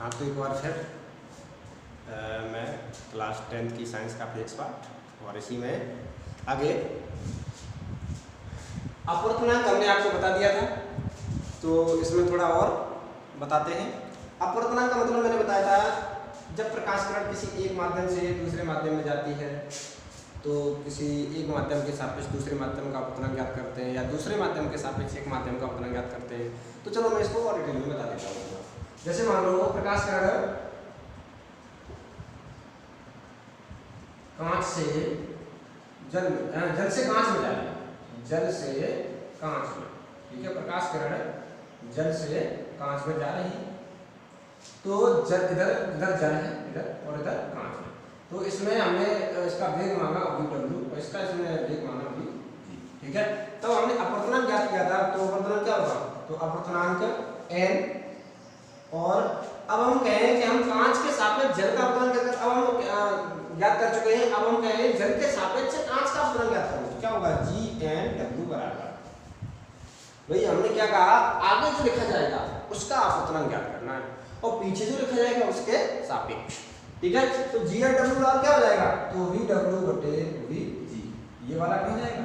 हाँ, तो एक बार फिर मैं क्लास 10 की साइंस का पेज पार्ट और इसी में आगे अपवर्तनांक हमने आपको बता दिया था, तो इसमें थोड़ा और बताते हैं। अपवर्तनांक का मतलब मैंने बताया था, जब प्रकाश किरण किसी एक माध्यम से दूसरे माध्यम में जाती है तो किसी एक माध्यम के सापेक्ष दूसरे माध्यम का अपवर्तनांक ज्ञात करते हैं, या दूसरे माध्यम के सापेक्ष एक माध्यम का अपवर्तनांक ज्ञात करते हैं। तो चलो मैं इसको और डिटेल में बता देता हूँ। जैसे मान लो प्रकाश किरण कांच से जल से कांच में जा रही है, जल से कांच में, ठीक है। प्रकाश किरण जल से कांच में जा रही है, तो जल इधर जल है, इधर और इधर कांच है। तो इसमें हमने इसका वेग मांगा v/w और इसका इसमें वेग मांगा v, ठीक है। तो हमने अपवर्तनांक ज्ञात किया था, तो अपवर्तनांक क्या होगा, तो अपवर्तनांक n। और अब हम कहें कि हम कांच के सापेक्ष जल का अपवर्तनांक अब हम ज्ञात कर चुके हैं। अब हम कहें जल के सापेक्ष कांच का अपवर्तनांक ज्ञात करें, तो क्या होगा G/w बराबर, भाई हमने क्या कहा, आगे जो लिखा जाएगा उसका अपवर्तनांक ज्ञात करना है और पीछे जो लिखा जाएगा उसके सापेक्ष, ठीक है। तो G/w बराबर क्या हो जाएगा, तो v/w/vg, ये वाला क्या हो जाएगा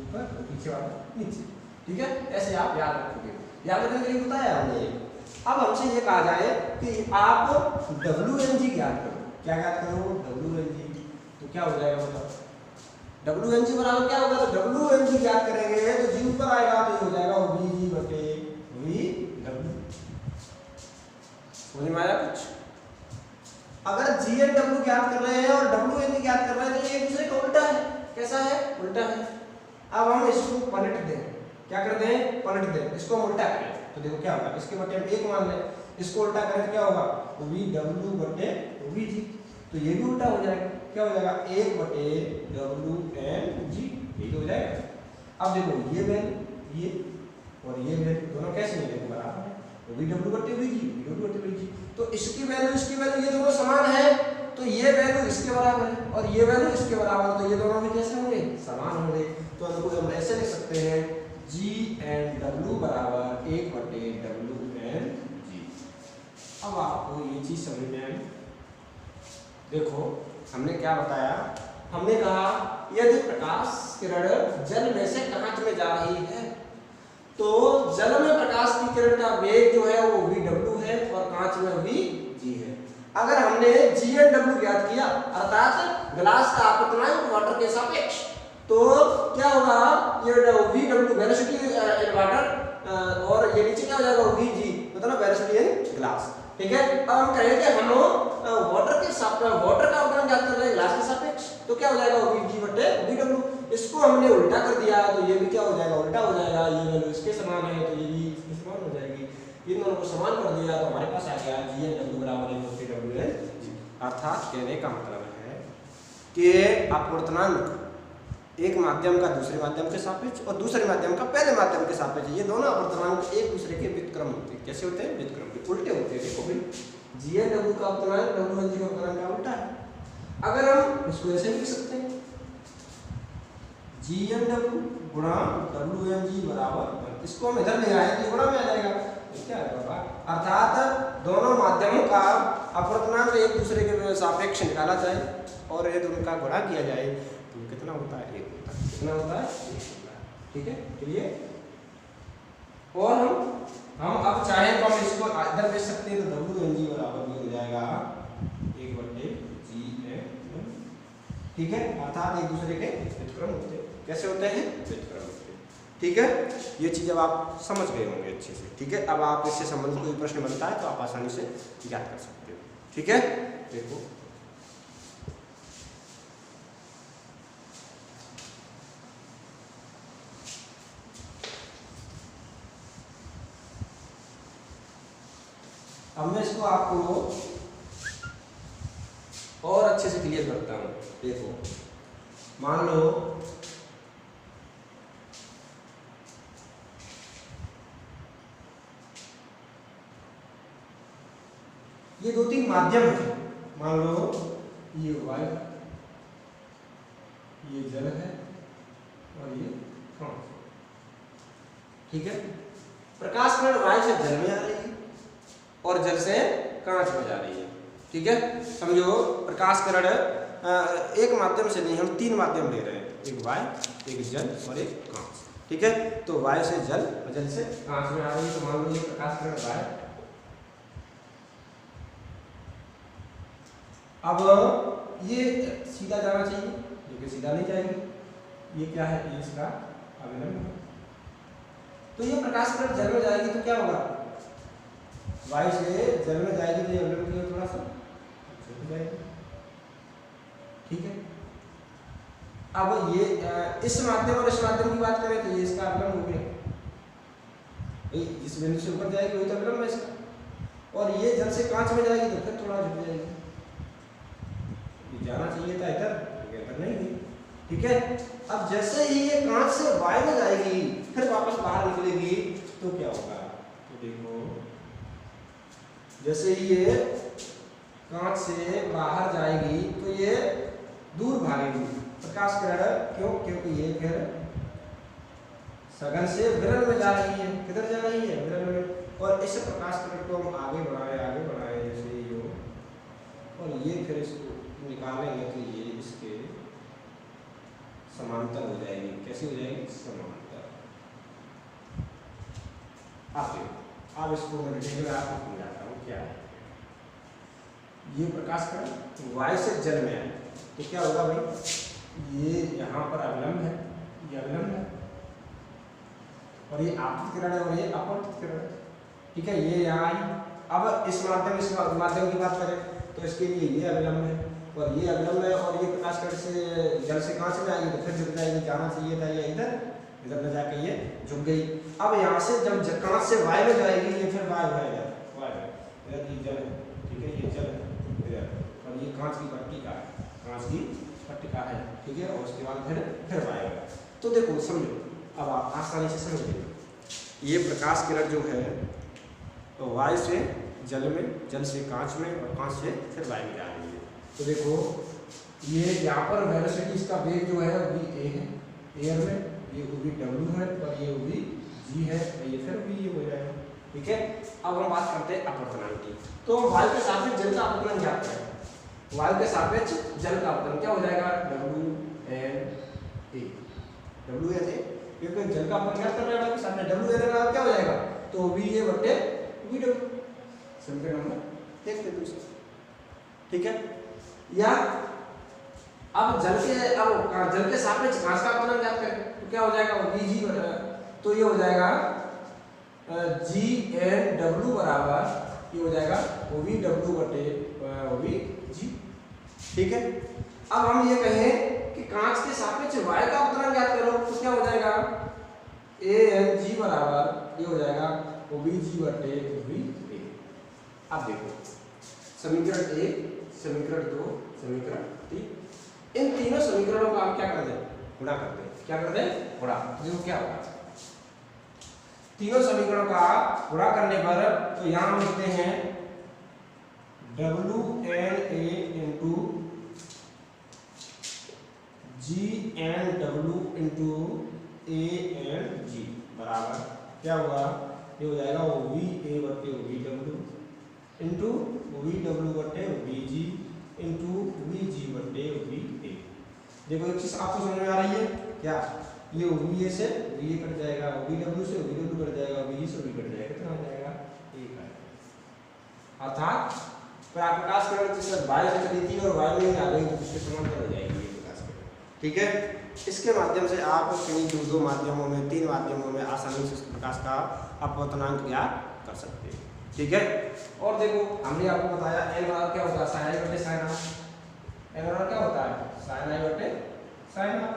ऊपर और पीछे वाला नीचे, ठीक है। ऐसे आप याद रखोगे, याद रखने के लिए बताया हमने। अब हमसे ये कहा जाए कि आप WNG ज्ञात करो, क्या ज्ञात करो, WNG, तो क्या हो जाएगा मतलब WNG बराबर क्या होगा, तो WNG ज्ञात करेंगे तो G ऊपर आएगा तो ये हो जाएगा vg/vw। समझ में आया कुछ। अगर G/w ज्ञात कर रहे हैं और WNG ज्ञात कर रहे हैं तो ये एक दूसरे का उल्टा है। कैसा है, उल्टा है। अब हम इसको पलट दें, क्या करते हैं, पलट दें, इसको उल्टा करें तो देखो क्या होगा, इसके बटे हम 1 मान लें, इसको उल्टा करें तो क्या होगा, vw/vg, तो ये भी उल्टा हो जाएगा, क्या हो जाएगा 1/wng, ये हो जाएगा। अब देखो ये वैल्यू ये और ये वैल्यू दोनों कैसे मिलेंगे, बराबर है, तो vw/vg। तो इसकी वैल्यू ये दोनों समान है, तो ये वैल्यू इसके बराबर है और ये वैल्यू इसके बराबर है, तो ये दोनों भी कैसे होंगे, समान होंगे। तो हम ऐसे लिख सकते हैं G/w बराबर 1/wng। अब आपको ये चीज समझ में आई। देखो हमने क्या बताया, हमने कहा यदि प्रकाश किरण जल में से कांच में जा रही है तो जल में प्रकाश की किरण का वेग जो है वो v/w है और कांच में vg है। अगर हमने G/w ज्ञात किया अर्थात ग्लास का अपवर्तनांक वाटर के सापेक्ष, तो क्या होगा, ये v/w वेलोसिटी इन वाटर और ये नीचे क्या हो जाएगा vg, मतलब वेलोसिटी इन ग्लास, ठीक है। अब हम कहेंगे हम वाटर का अपवर्तनांक ज्ञात कर रहे हैं ग्लास के सापेक्ष, तो क्या हो जाएगा vg/vw। इसको हमने उल्टा कर दिया तो ये भी क्या हो जाएगा, उल्टा हो जाएगा। ये वैल्यू इसके समान है तो ये भी इसके समान हो जाएगी, इन दोनों को समान कर दिया तो हमारे पास आ गया G/w बराबर 1/wng। अर्थात कहने का मतलब है कि अपवर्तनांक एक माध्यम का दूसरे माध्यम के सापेक्ष और दूसरे माध्यम का पहले माध्यम के सापेक्ष, ये दोनों अपवर्तनांक एक दूसरे के व्युत्क्रम होते हैं। कैसे होते हैं, व्युत्क्रम के उल्टे होते हैं। देखो भाई G/w का अपवर्तनांक WNG का अपवर्तनांक का उल्टा है। अगर हम इसको ऐसे लिख सकते हैं G/w गुणा WNG बराबर, इसको हम इधर ले आए तो गुणा में आ जाएगा, क्या होगा, अर्थात दोनों माध्यमों का अपवर्तनांक एक दूसरे के सापेक्ष निकाला जाए और ये दोनों का गुणा किया जाए तो कितना होता है, 1 होता है। कितना होता है, 1 होता है, ठीक है, क्लियर। और हम अब चाहे तो हम इसको इधर भेज सकते हैं तो WNG बराबर भी हो जाएगा 1/G/m, ठीक है। अर्थात एक दूसरे के व्युत्क्रम होते हैं। कैसे होते हैं, व्युत्क्रम होते हैं, ठीक है। ये चीज अब आप समझ गए होंगे अच्छे से, ठीक है। अब आप इससे संबंधित कोई प्रश्न बनता है तो आप आसानी से ज्ञात कर सकते हो, ठीक है। देखो अब मैं इसको आपको और अच्छे से क्लियर करता हूं। देखो मान लो ये 2-3 माध्यम है, मान लो ये वायु, ये जल है और ये कांच, ठीक है। प्रकाश किरण वायु से जल में आ रही है और जल से कांच में जा रही है। ठीक है, समझो प्रकाश किरण एक माध्यम से नहीं, हम 3 माध्यम ले रहे हैं, एक वायु, एक जल और एक कांच। ठीक है, तो वायु से जल और जल से कांच में आ रही है। तो मान लो ये प्रकाश किरण वायु, अब ये सीधा जाना चाहिए, लेकिन सीधा नहीं जाएगी। ये क्या है, ये इसका अभिलंब है। तो ये प्रकाश किरण जल में जाएगी तो क्या होगा, वायु से जल में जाएगी तो ये अभिलंब की ओर थोड़ा सा झुक जाएगी। ठीक है, अब ये इस माध्यम और इस माध्यम की बात करें तो ये इसका अभिलंब हो गया, जिस बिंदु से ऊपर जाएगी वही तो अभिलंब है इसका। और ये जल से कांच में जाएगी तो फिर थोड़ा झुक जाएगी, जाना चाहिए था इधर, इधर नहीं गई। ठीक है, अब जैसे ही ये कांच से वायु में जाएगी फिर वापस बाहर निकलेगी तो क्या होगा, तो देखो जैसे ही ये कांच से बाहर जाएगी तो ये दूर भागेगी प्रकाश किरण, क्यों, क्योंकि ये फिर सघन से विरल में जा रही है। किधर जा रही है, विरल में। और इस प्रकाश किरण को हम आगे बढ़ाए जैसे ये हो, और ये फिर इसको निकालेंगे तो ये इसके समांतर हो जाएगी। कैसी हो जाएगी, समांतर। आप इसको मैं डिटेल में आपको समझाता हूँ क्या है। ये प्रकाश किरण वायु से जल में आए तो क्या होगा भाई, ये यहाँ पर अभिलंब है, ये अभिलंब है, और ये आपतित किरण है और ये अपवर्तित किरण है। ठीक है, ये यहाँ आई। अब इस माध्यम की बात करें तो इसके लिए ये अभिलंब है और ये अभिलंब है, और ये प्रकाश किरण से जल से कांच में आएगी तो फिर झुक जाएगी, जाना चाहिए था ये इधर, इधर में जाके ये झुक गई। अब यहाँ से जब कांच से वायु में जाएगी ये फिर वायु है, इधर ये जल है। ठीक है, ये जल है इधर, और ये कांच की पट्टिका है, कांच की पट्टिका है। ठीक है, और उसके बाद फिर वायु है। तो देखो समझो, अब आप आसानी से समझ लीजिए, ये प्रकाश किरण जो है तो वायु से जल में, जल से कांच में, और कांच से फिर वायु में जा रही है। तो देखो ये यहाँ पर वेलोसिटी, इसका वेग जो है वो भी ए है एयर में, ये वो भी डब्ल्यू है, और ये वो भी जी है, और ये फिर भी ये हो जाएगा। ठीक है, अब हम बात करते हैं अपवर्तनांक की। तो वायु के सापेक्ष जल का अपवर्तन ज्ञात करें। वायु के सापेक्ष जल का अपवर्तन क्या हो जाएगा, डब्ल्यू एन ए, क्योंकि जल का अपवर्तन ज्ञात कर रहे हैं सामने, डब्ल्यू एन क्या हो जाएगा, तो वी ए बटे वी डब्ल्यू। समीकरण नंबर देखते हैं दूसरा। ठीक है, या अब जल के सापेक्ष घास का अपवर्तन ज्ञात करें तो क्या हो जाएगा, वी जी, तो ये हो जाएगा जी एन डब्ल्यू बराबर, ये हो जाएगा ओ वी डब्ल्यू बटे ओ वी जी। ठीक है, अब हम ये कहें कि कांच के सापेक्ष वायु का अपवर्तन ज्ञात करो तो क्या हो जाएगा, ए एन जी बराबर, ये हो जाएगा ओ वी जी बटे ओ वी ए। अब देखो समीकरण 1, समीकरण 2, समीकरण 3, इन तीनों समीकरणों को आप क्या कर दें, गुणा कर दें। क्या कर दें, गुणा। देखो क्या होगा, तीनों समीकरणों का गुणा करने पर तो यहां हम लिखते हैं W N A into G N W into A N G बराबर क्या होगा, ये हो जाएगा ओ वी ए बटे O V W into O V W बटे O V G into V G बटे ओ वी ए। देखो एक चीज आपको समझ में आ रही है क्या, ये ओ वी ए से वी ए कट जाएगा, ओ वी डब्ल्यू से ओ वी डब्ल्यू कट जाएगा, ओ वी जी से ओ वी कट जाएगा, कितना हो जाएगा, एक आएगा। अर्थात प्रकाश किरण जिससे वायु से चली थी और वायु में आ गई तो उसके समांतर हो जाएगी ये प्रकाश किरण। ठीक है, इसके माध्यम से आप कहीं दो माध्यमों में, 3 माध्यमों में आसानी से प्रकाश का अपवर्तनांक ज्ञात कर सकते हैं। ठीक है, और देखो हमने आपको बताया एन बराबर क्या होता है, साइन आई बटे साइन आर। एन बराबर क्या होता है, साइन आई बटे साइन आर।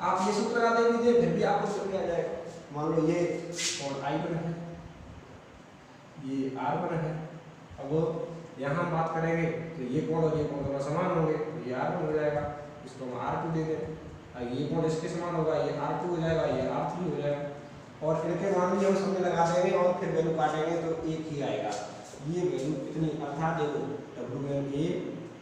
आप ये सूत्र लगा देंगे फिर भी आपको समझ आ जाएगा। मान लो ये कोण आई बना है, ये आर बना है, अब यहाँ हम बात करेंगे तो ये कोण और ये कोण दोनों समान होंगे तो ये आर1 हो जाएगा, इसको हम r2 दे दें, ये कोण इसके समान होगा, ये r2 हो जाएगा, ये r3 हो जाएगा, और इनके मान भी हम सामने लगा देंगे और फिर वैल्यू काटेंगे तो एक ही आएगा। ये वैल्यू कितनी, अर्थात देखो डब्ल्यू एन ए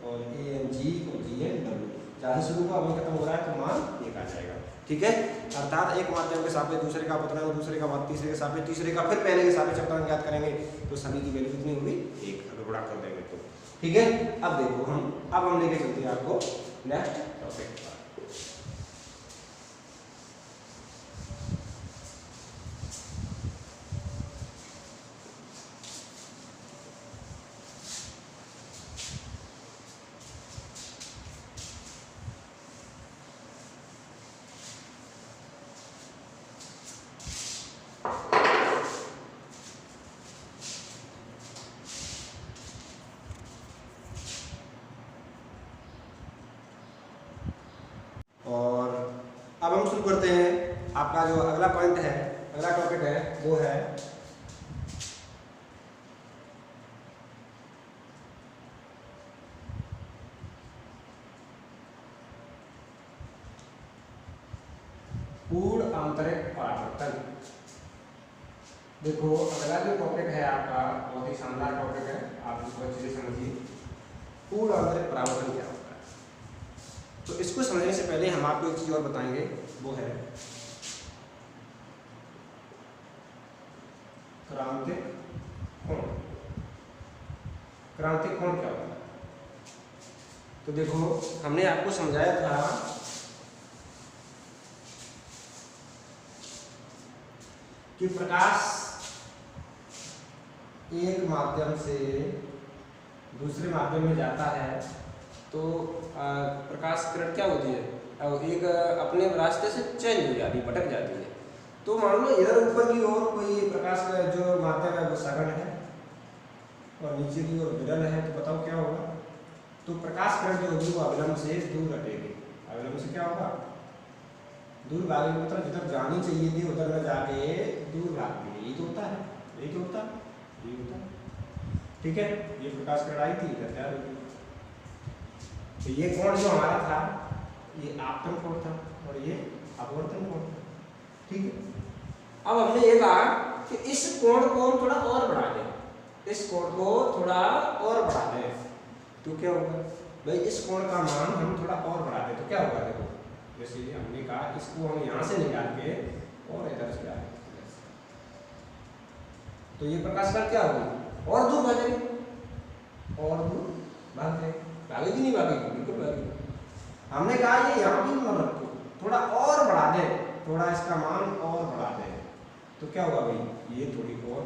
और ए एन जी और जी एन डब्ल्यू, जहाँ से शुरू का वहीं खत्म हो रहा है तो मान एक आ जाएगा। ठीक है। अर्थात एक माध्यम के सापेक्ष दूसरे का अपवर्तनांक, दूसरे का तीसरे के सापेक्ष तीसरे का फिर पहले के सापेक्ष अपवर्तनांक ज्ञात करेंगे तो सभी की वैल्यू कितनी होगी 1 अगर गुणा कर देंगे तो, ठीक है। अब देखो हम लेके चलते हैं आपको नेक्स्ट टॉपिक पर। अब हम शुरू करते हैं। आपका जो अगला पॉइंट है, अगला टॉपिक है वो है पूर्ण आंतरिक परावर्तन। देखो अगला जो टॉपिक है आपका बहुत ही शानदार टॉपिक है, आप इसको अच्छे से समझिए। पूर्ण आंतरिक परावर्तन क्या होता है, तो इसको समझने से पहले हम आपको एक चीज और बताएंगे, वो है क्रांतिक कोण। क्रांतिक कोण क्या होता है? तो देखो हमने आपको समझाया था कि प्रकाश एक माध्यम से दूसरे माध्यम में जाता है तो प्रकाश किरण क्या होती है, अब एक अपने रास्ते से चेंज हो जाती है, भटक जाती है। तो मान लो इधर ऊपर की ओर कोई प्रकाश का जो माध्यम है वो सघन है और नीचे की ओर विरल है, तो बताओ क्या होगा? तो प्रकाश किरण जो होगी वो अविलंब से दूर हटेगी। अविलंब से क्या होगा? दूर भागेगी, मतलब जिधर जानी चाहिए थी उधर न जाके दूर भागती है। यही तो होता है, यही तो होता है, यही होता है, ठीक है। ये प्रकाश किरण आई थी, इधर जा रही थी, तो ये कोण जो हमारा था ये आपतन कोण था और ये अपवर्तन कोण था, ठीक है। अब हमने ये कहा कि इस कोण को हम थोड़ा और बढ़ा दें, इस कोण को थोड़ा और बढ़ा दें तो क्या होगा भाई? इस कोण का मान हम थोड़ा और बढ़ा दें तो क्या होगा? देखो जैसे हमने कहा इसको हम यहाँ से निकाल के और इधर से डालें तो ये प्रकाश किरण क्या होगी? और दूर भागेगी, और दूर भागेगी नहीं भागेगी? बिल्कुल भागेगी। हमने कहा ये यहाँ भी मत रखो, थोड़ा और बढ़ा दे, थोड़ा इसका मान और बढ़ा दे तो क्या होगा भाई? ये थोड़ी और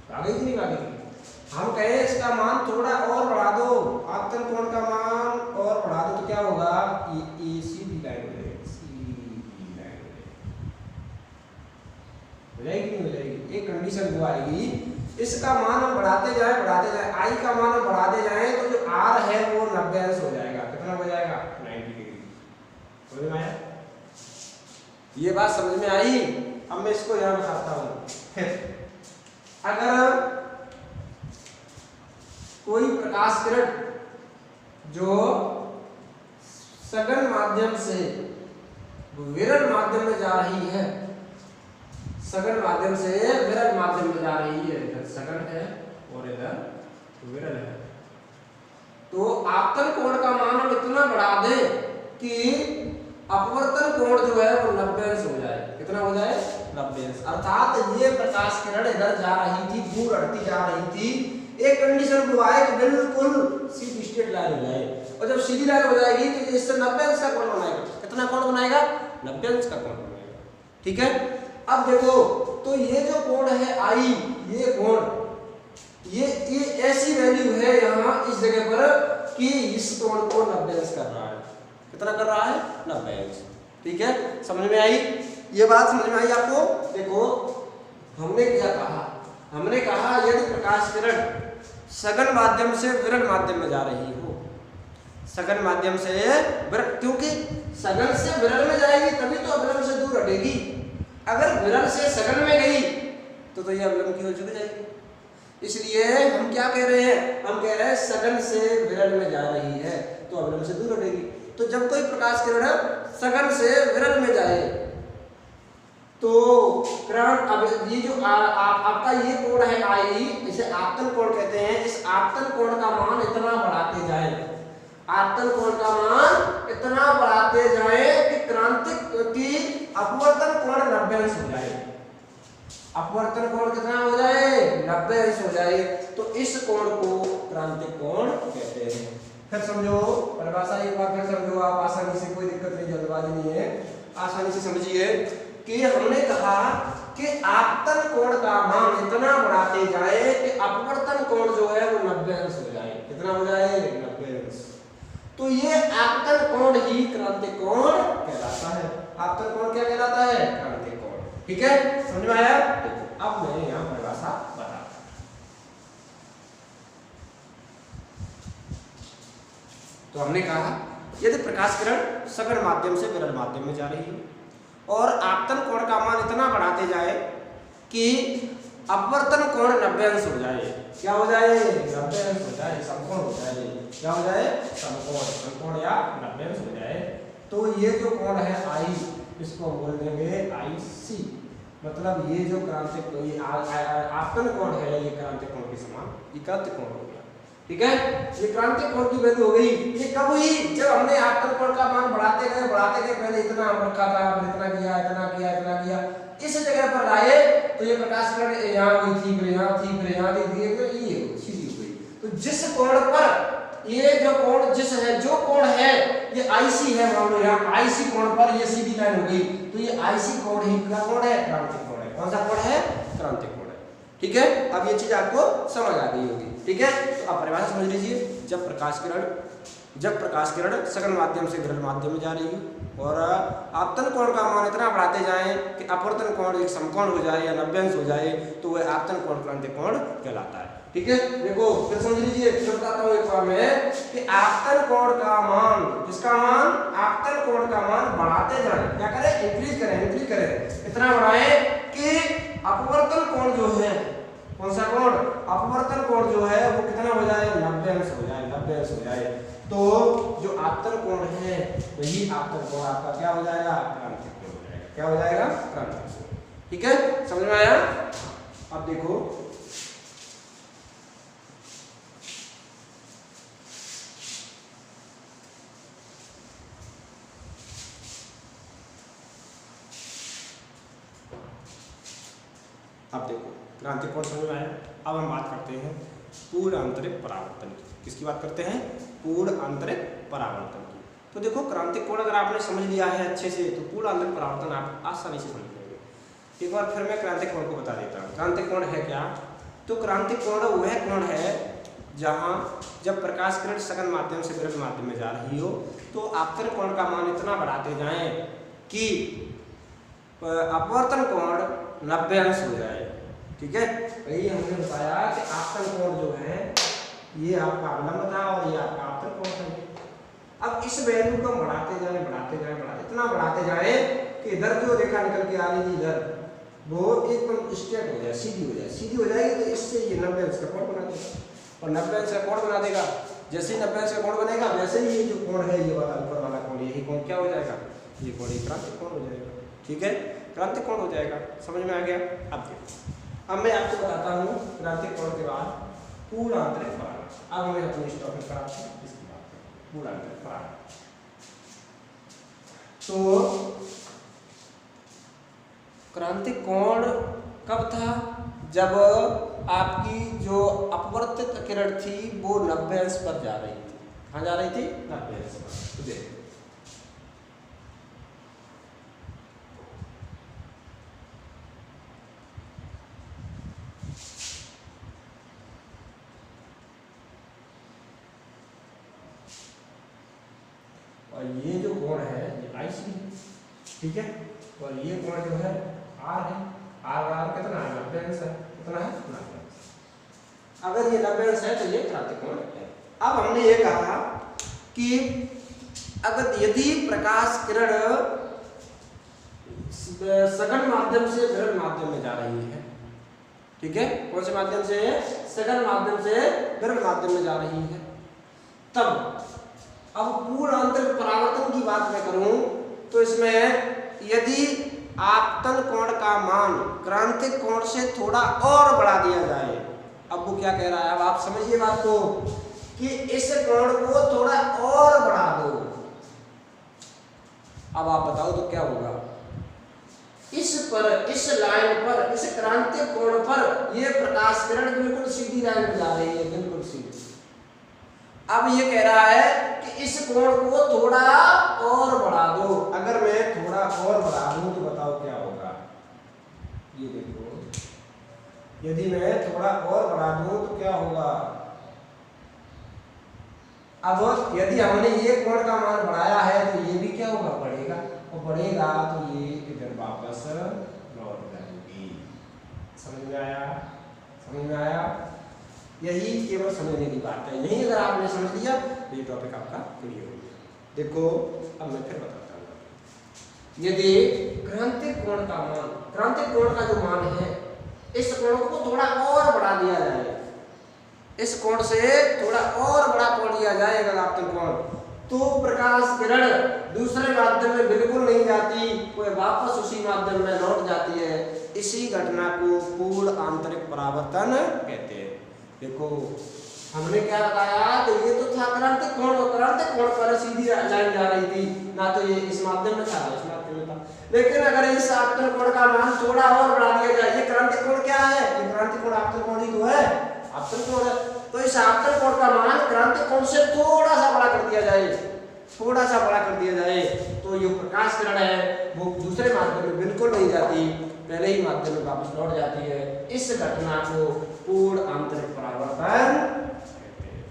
भागेगी नहीं भागेगी? हम कहें इसका मान थोड़ा और बढ़ा दो, आपतन कोण का मान और बढ़ा दो तो क्या होगा? ये सीधी लाइन हो जाएगी, सीधी लाइन हो जाएगी, नहीं हो जाएगी? एक कंडीशन वो आएगी, इसका मान हम बढ़ाते जाए, आई का मान हम बढ़ाते जाए तो जो आर है वो 90 अंश हो जाएगा। कितना हो जाएगा? 90 डिग्री। समझ में आया? ये बात समझ में आई? अब मैं इसको यहाँ बताता हूँ। अगर कोई प्रकाश किरण जो सघन माध्यम से विरल माध्यम में जा रही है, सघन माध्यम से विरल माध्यम में जा रही है, इधर सघन है और इधर विरल है, तो आपतन कोण का मान हम इतना बढ़ा दें कि अपवर्तन कोण जो है वो 90 अंश हो जाए। कितना हो जाए? 90 अंश। अर्थात ये प्रकाश किरण इधर जा रही थी, दूर हटती जा रही थी, एक कंडीशन वो आए कि बिल्कुल सीधी स्ट्रेट लाइन हो जाए, और जब सीधी लाइन हो जाएगी तो इससे 90 अंश का कोण बनाएगा। कितना कोण बनाएगा? 90 अंश का कोण बनाएगा, ठीक है। अब देखो तो ये जो कोण है आई, ये कोण ये ऐसी वैल्यू है यहाँ इस जगह पर कि इस कोण को 90 अंश कर रहा है। कितना कर रहा है? 90 अंश, ठीक है। समझ में आई? ये बात समझ में आई आपको? देखो हमने क्या कहा, हमने कहा यदि प्रकाश किरण सघन माध्यम से विरल माध्यम में जा रही हो, सघन माध्यम से विरल, क्योंकि सघन से विरल में जाएगी तभी तो अविलंब से दूर हटेगी। अगर विरल से सघन में गई तो ये अविलंब की ओर झुक जाएगी। इसलिए हम क्या कह रहे हैं? हम कह रहे हैं सघन से विरल में जा रही है तो अविलंब से दूर हटेगी। तो जब कोई प्रकाश किरण सघन से विरल में जाए तो किरण, अब ये जो आपका ये कोण है आई, इसे आपतन कोण कहते हैं। इस आपतन कोण का मान इतना बढ़ाते जाए, आपतन कोण का मान इतना बढ़ाते जाए कि क्रांतिक की अपवर्तन कोण 90 अंश हो जाए। अपवर्तन कोण कितना हो जाए? 90 अंश हो जाए। तो इस कोण को क्रांतिक कोण कहते हैं। फिर समझो परिभाषा एक बार फिर समझो आप आसानी से, कोई दिक्कत नहीं, जल्दबाजी नहीं है, आसानी से समझिए कि हमने कहा कि आपतन कोण का मान इतना बढ़ाते जाए कि अपवर्तन कोण जो है वो 90 अंश हो जाए। कितना हो जाए? 90 अंश। तो ये आपतन कोण ही क्रांतिक कोण कहलाता है। आपतन कोण क्या कहलाता है? क्रांतिक कोण। ठीक है, समझ में आया? देखो अब मैं यहाँ परिभाषा बताता हूं। तो हमने कहा यदि प्रकाश किरण सघन माध्यम से विरल माध्यम में जा रही है और आपतन कोण का मान इतना बढ़ाते जाए कि अपवर्तन कोण 90 अंश हो जाए। क्या हो जाए? 90 अंश हो जाए, समकोण हो जाए। क्या हो जाए? समकोण, समकोण या 90 अंश हो जाए। तो ये जो कोण है आई, इसको बोल देंगे आई सी। मतलब ये जो क्रांतिक आपतन कोण है ये क्रांतिक कोण के समान, ये क्रांतिक कोण हो गया। ठीक है, ये क्रांतिक कोण की वैल्यू हो गई। ये कब हुई? जब हमने आपतन कोण का मान बढ़ाते गए पहले इतना हम रखा था, फिर इतना किया, इतना किया, इतना किया, इस जगह पर लाए तो ये प्रकाश किरण यहाँ हुई थी, फिर यहाँ थी, फिर यहाँ थी, ये सीधी हो गई। तो जिस कोण पर ये जो कोण जिस है, जो कोण है ये आईसी है, मान लो यहाँ आईसी कोण पर ये सीधी लाइन हो गई, तो ये आईसी कोण ही क्या कोण है? क्रांतिक कोण है। कौन सा कोण है? क्रांतिक कोण है। ठीक है, अब ये चीज आपको समझ आ गई होगी। ठीक है, तो आप परिभाषा समझ लीजिए। जब प्रकाश किरण सघन माध्यम से विरल माध्यम में जा रही है और आपतन कोण का मान इतना बढ़ाते जाए कि अपवर्तन कोण एक समकोण हो जाए या 90 अंश हो जाए, तो वह आपतन कोण क्रांतिक कोण कहलाता है। ठीक है, देखो फिर समझ लीजिए, फिर बताता हूँ एक बार में कि आपतन कोण का मान, किसका मान? आपतन कोण का मान बढ़ाते जाए। क्या करें? इंक्रीज करें, इतना बढ़ाए कि अपवर्तन कोण जो है, कौन सा कोण? अपवर्तन कोण जो है वो कितना हो जाए? 90 अंश हो जाए, 90 अंश हो जाए। तो जो आपतन कोण है वही आपतन कोण आपका क्या हो जाएगा? क्रांतिक कोण हो जाएगा। क्या हो जाएगा? क्रांतिक कोण। ठीक है, समझ में आया? अब देखो क्रांतिक कोण समझ में आया। अब हम बात करते हैं पूर्ण आंतरिक परावर्तन की। किसकी बात करते हैं? पूर्ण आंतरिक परावर्तन की। तो देखो क्रांतिक कोण अगर आपने समझ लिया है अच्छे से तो पूर्ण आंतरिक परावर्तन आप आसानी से समझ लेंगे। एक बार फिर मैं क्रांतिक कोण को बता देता हूँ। क्रांतिक कोण है क्या? तो क्रांतिक कोण वह कोण है जहाँ जब प्रकाश किरण सघन माध्यम से विरल माध्यम में जा रही हो तो आपतन कोण का मान इतना बढ़ाते जाएं कि अपवर्तन कोण 90 अंश हो जाए। ठीक है, वही हमने बताया कि आपतन कोण जो है ये आपका अवलंब था और ये आपका आपतन कोण है। अब इस वैल्यू को बढ़ाते जाए इतना बढ़ाते जाए कि इधर जो रेखा निकल के आ रही थी इधर वो एकदम स्ट्रेट हो जाए, सीधी हो जाएगी। तो इससे ये 90 अंश का कोण बना देगा और 90 अंश का कोण बना देगा। जैसे ही 90 अंश का कोण बनेगा वैसे ही ये जो कोण है ये वाला ऊपर वाला कोण, यही कोण क्या हो जाएगा? ये कोण क्रांतिक कोण हो जाएगा। ठीक है, क्रांतिक कोण हो जाएगा। समझ में आ गया? अब देखो, अब मैं आपको बताता हूँ क्रांतिक कोण के बाद पूर्ण आंतरिक परावर्तन। अब हमें अपनी इस टॉपिक पर आते हैं, इसकी बात करें पूर्ण आंतरिक परावर्तन। तो क्रांतिक कोण कब था? जब आपकी जो अपवर्तित किरण थी वो 90 अंश पर जा रही थी। कहाँ जा रही थी? 90 अंश पर। तो देखो और ये जो कोण है ये आईसी है। ठीक है, और ये कोण जो है आर है। आर कितना है? 90 अंश है। कितना है? 90 अंश। अगर ये 90 अंश है तो ये क्रांतिक कोण है। अब हमने ये कहा कि अगर यदि प्रकाश किरण सघन माध्यम से विरल माध्यम में जा रही है, ठीक है, कौन से माध्यम से? सघन माध्यम से विरल माध्यम में जा रही है, तब अब पूर्ण आंतरिक परावर्तन की बात मैं करूं तो इसमें यदि आपतन कोण का मान क्रांतिक कोण से थोड़ा और बढ़ा दिया जाए, अब वो क्या कह रहा है? अब आप समझिए बात को कि इस कोण को थोड़ा और बढ़ा दो। अब आप बताओ तो क्या होगा? इस लाइन पर, इस क्रांतिक कोण पर ये प्रकाश किरण बिल्कुल सीधी लाइन में जा रही है, बिल्कुल सीधी। अब ये कह रहा है कि इस कोण को थोड़ा और बढ़ा दो। अगर मैं थोड़ा और बढ़ा दूं तो बताओ क्या होगा? ये देखो, यदि मैं थोड़ा और बढ़ा दूं तो क्या होगा? अब यदि हमने ये कोण का मान बढ़ाया है तो ये भी क्या होगा? बढ़ेगा, और बढ़ेगा तो ये इधर वापस लौट जाएगी। समझ में आया? समझ में आया? यही केवल समझने की बात है। यही अगर आपने समझ लिया तो ये टॉपिक आपका क्लियर हो गया। देखो अब मैं फिर बताता हूँ। यदि क्रांतिक कोण का मान, क्रांतिक कोण का जो मान है, इस कोण को थोड़ा और बढ़ा दिया जाए, इस कोण से थोड़ा और बड़ा कोण लिया जाएगा आपतन कोण, तो प्रकाश किरण दूसरे माध्यम में बिल्कुल नहीं जाती, वो वापस उसी माध्यम में लौट जाती है। इसी घटना को पूर्ण आंतरिक परावर्तन कहते हैं। देखो हमने क्या बताया? तो ये तो था क्रांतिक कोण, क्रांतिक कोण पर सीधी लाइन जा रही थी, ना तो ये इस माध्यम में था, इस माध्यम में था। लेकिन अगर इस आपतन कोण का मान थोड़ा और बढ़ा दिया जाए, ये क्रांतिक कोण क्या है? ये क्रांतिक कोण आपतन कोण ही तो है, आपतन कोण है। तो इस आपतन कोण का मान क्रांतिक कोण से थोड़ा सा बड़ा कर दिया जाए, थोड़ा सा बड़ा कर दिया जाए, तो ये प्रकाश किरण है वो दूसरे माध्यम में बिल्कुल नहीं जाती, पहले ही माध्यम में वापस लौट जाती है। इस घटना को पूर्ण आंतरिक परावर्तन कहते हैं।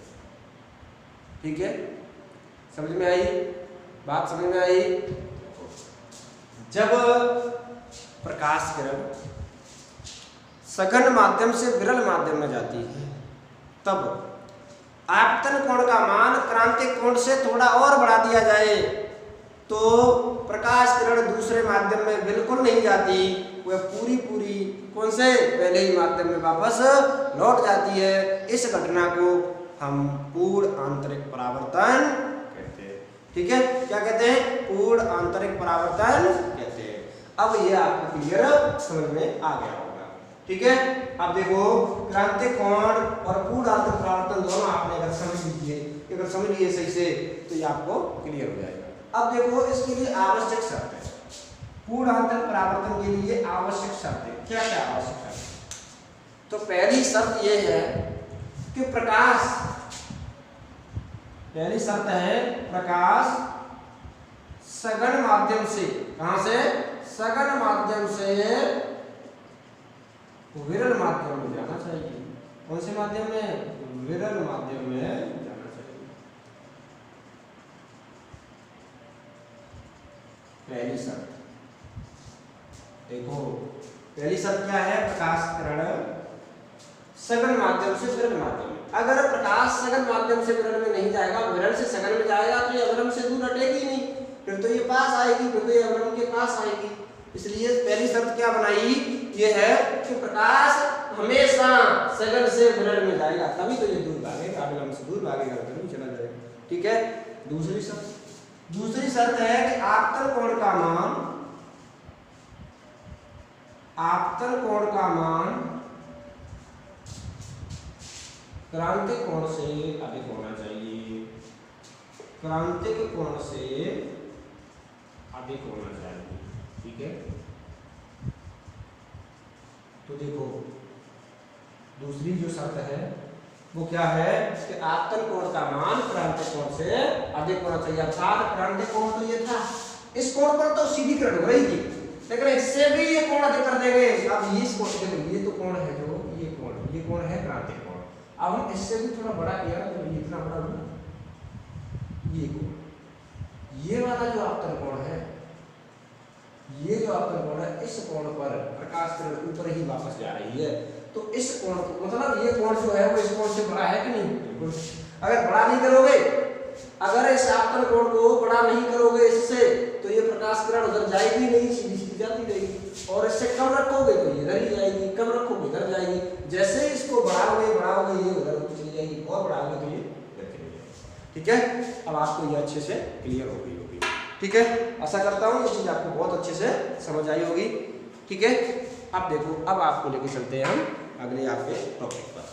ठीक है, समझ में आई बात? समझ में आई? जब प्रकाश किरण सघन माध्यम से विरल माध्यम में जाती है, तब आपतन कोण का मान क्रांतिक कोण से थोड़ा और बढ़ा दिया जाए तो प्रकाश किरण दूसरे माध्यम में बिल्कुल नहीं जाती, वह पूरी कौन से पहले ही माध्यम में वापस लौट जाती है। इस घटना को हम पूर्ण आंतरिक परावर्तन कहते हैं। ठीक है, क्या कहते हैं? पूर्ण आंतरिक परावर्तन कहते हैं। अब यह आपको क्लियर समझ में आ गया होगा। ठीक है, अब देखो क्रांतिक कोण और पूर्ण आंतरिक परावर्तन दोनों आपने अगर समझ लीजिए, अगर समझ लिए सही से, तो ये आपको क्लियर हो जाएगा। अब देखो इसके लिए आवश्यक शर्त है, पूर्ण आंतरिक परावर्तन के लिए आवश्यक शर्त है। क्या क्या आवश्यक शर्त है? तो पहली शर्त यह है कि प्रकाश, पहली शर्त है प्रकाश सघन माध्यम से, कहां से? सघन माध्यम से विरल माध्यम में जाना चाहिए। कौन से माध्यम में? विरल माध्यम में जाना चाहिए। पहली शर्त देखो, पहली शर्त क्या है? प्रकाश किरण सघन माध्यम से विरल माध्यम में। अगर प्रकाश सघन माध्यम से विरल में नहीं जाएगा, विरल से सघन में जाएगा, तो ये अवलंब से दूर हटेगी ही नहीं, फिर तो ये पास आएगी, फिर तो ये अवलंब के पास आएगी। इसलिए पहली शर्त क्या बनाई? ये है कि प्रकाश हमेशा सघन से विरल में जाएगा, तभी तो ये दूर भागेगा, अवलंब से दूर भागेगा, तभी चला जाएगा। ठीक है, दूसरी शर्त है कि आपतन कोण का मान, आपतन कोण का मान क्रांतिक कोण से अधिक होना चाहिए, क्रांतिक कोण से अधिक होना चाहिए। ठीक है, तो देखो दूसरी जो शर्त है वो क्या है कि आपतन कोण का मान क्रांतिक कोण से अधिक होना चाहिए। अर्थात क्रांतिक कोण तो ये था, इस कोण पर तो सीधी किरण हो रही थी, लेकिन इससे भी ये कोण अधिक कर देंगे। अब इस कोण से, ये तो कोण है, जो ये कोण है क्रांतिक कोण। अब हम इससे भी थोड़ा बड़ा किया तो ये इतना बड़ा हुआ, ये कोण, ये वाला जो आपतन कोण है, ये जो आपतन कोण है, इस कोण पर प्रकाश किरण ऊपर ही वापस जा रही है, तो इस कोण को, मतलब ये कोण जो है वो इस कोण से बड़ा है कि नहीं? बिल्कुल। अगर बड़ा नहीं करोगे, अगर इस आपतन कोण को बड़ा नहीं करोगे इससे, तो ये प्रकाश किरण उधर जाएगी नहीं, सीधी सीधी जाती रहेगी। और इससे कम रखोगे तो ये इधर ही जाएगी, कम रखोगे इधर जाएगी। जैसे इसको बढ़ाओगे ये उधर चली जाएगी, और बढ़ाओगे तो ये इधर चली जाएगी। ठीक है, अब आपको ये अच्छे से क्लियर हो गई होगी। ठीक है, आशा करता हूँ ये चीज आपको बहुत अच्छे से समझ आई होगी। ठीक है, अब देखो, अब आपको लेके चलते हैं हम अगले आपके टॉपिक पर।